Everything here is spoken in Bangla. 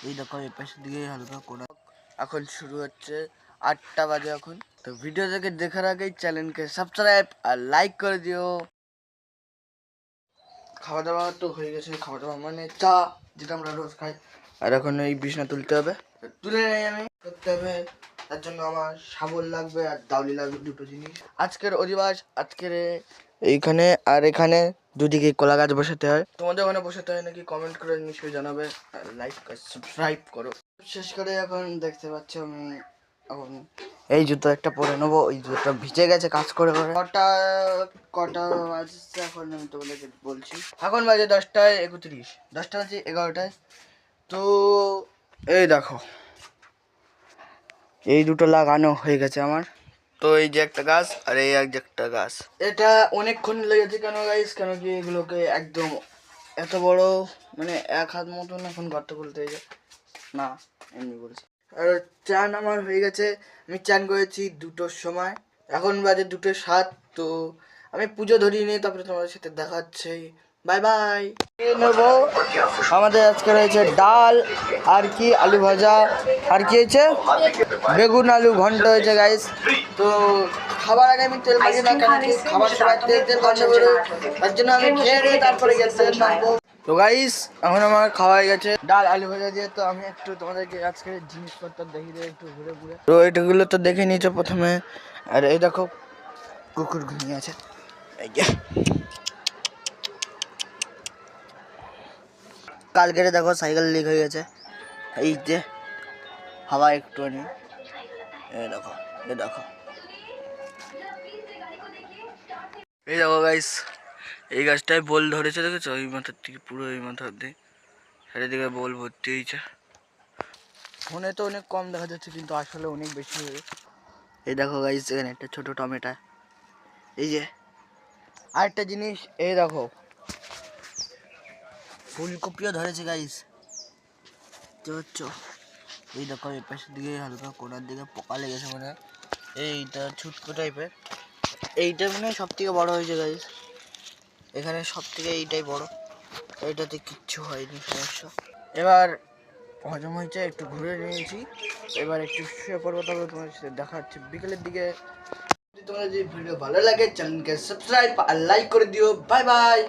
এই দেখো এই পাশের দিকে হালকা কোনা। এখন শুরু হচ্ছে 8টা বাজে এখন। তো ভিডিও থেকে দেখার আগেই চ্যানেলকে সাবস্ক্রাইব আর লাইক করে দিও। খাওয়া দাওয়া তো হয়ে গেছে, খাওয়া দাওয়া মানে চা, যেটা আমরা রোজ খাই। আর এখন এই বিছনা তুলতে হবে, তুলে নেই আমি করতে হবে। তার জন্য আমার শাবল লাগবে আর দাউলি লাগবে, দুটো জিনিস। আজকের অধিবাস, আজকের এইখানে আর এখানে দুদিকে কলা গাছ বসাতে হয়। তোমাদের ওখানে বসাতে হয় নাকি কমেন্ট করে নিশ্চয়ই জানাবে। আর লাইক সাবস্ক্রাইব করো। শেষ করে এখন দেখতে পাচ্ছ আমি এখন এই জুতো একটা পরে নেবো। ওই জুতোটা ভিজে গেছে কাজ করে করে। কটা বাজছে এখন আমি তোমাদেরকে বলছি। এখন বাজে 10টা 31, 10টা বাজে 11টায়। তো এই দেখো এই দুটো লাগানো হয়ে গেছে আমার। তো এই যে একটা গাছ আর এই একটা গাছ, এটা অনেকক্ষণ লেগেছে। কেন গাইস, কেন কি এগুলোকে একদম এত বড় মানে 1 হাত মতন এখন গর্ত খুলতে হয়েছে না, এমনি বলছি। আর চান আমার হয়ে গেছে, আমি চান করেছি 2টোর সময়, এখন বাজে 2টো 7। তো আমি পুজো ধরিয়ে নিই, তারপরে তোমাদের সাথে দেখাচ্ছি। Bye bye. নেবো আমাদের আজকে রয়েছে ডাল আর কি আলু ভাজা, আর কি হয়েছে বেগুন আলু ঘন্ট হয়েছে গাইস। তো খাবার আগে আমি তেল মাখি না, কেন কি খাবার সময় তেল তেল গন্ধ বেরোয়, তার জন্য আমি খেয়ে নিই তারপরে গিয়ে তেল মাখবো। তো গাইস এখন আমার খাওয়া হয়ে গেছে ডাল আলু ভাজা দিয়ে। তো আমি একটু তোমাদেরকে আজকে জিনিসপত্র দেখিয়ে দিই একটু ঘুরে ঘুরে। তো এটাগুলো তো দেখে নিয়েছো প্রথমে। আর এই দেখো কুকুর ঘুমিয়ে আছে, এই যে কালকেরে দেখো সাইকেল লিক হয়ে গেছে, এই যে হাওয়া একটু নেই। এই দেখো এই দেখো এই দেখো গাইস, এই গাছটায় বোল ধরেছে দেখেছো, ওই মাথার থেকে পুরো এই মাথার দিয়ে চারিদিকে বোল ভর্তি হয়েছে। ফোনে তো অনেক কম দেখা যাচ্ছে কিন্তু আসলে অনেক বেশি হয়ে। এই দেখো গাইস এখানে একটা ছোট টমেটো, এই যে আরেকটা জিনিস এই দেখো ফুলকপিও ধরেছে গাইস, দেখছো। এই দেখো এই পাশের দিকে হালকা কোনার দিকে পোকা লেগেছে মনে হয়, এইটা ছুটকো টাইপের। এইটা মানে সব থেকে বড় হয়েছে গাইস, এখানে সব থেকে এইটাই বড়, এইটাতে কিচ্ছু হয়নি সমস্যা। এবার হজম হয়েছে, একটু ঘুরে নিয়েছি, এবার একটু শুয়ে পড়বো। তবে তোমার সাথে দেখা হচ্ছে বিকেলের দিকে। যদি তোমাদের যদি ভিডিও ভালো লাগে চ্যানেলকে সাবস্ক্রাইব আর লাইক করে দিও। Bye bye.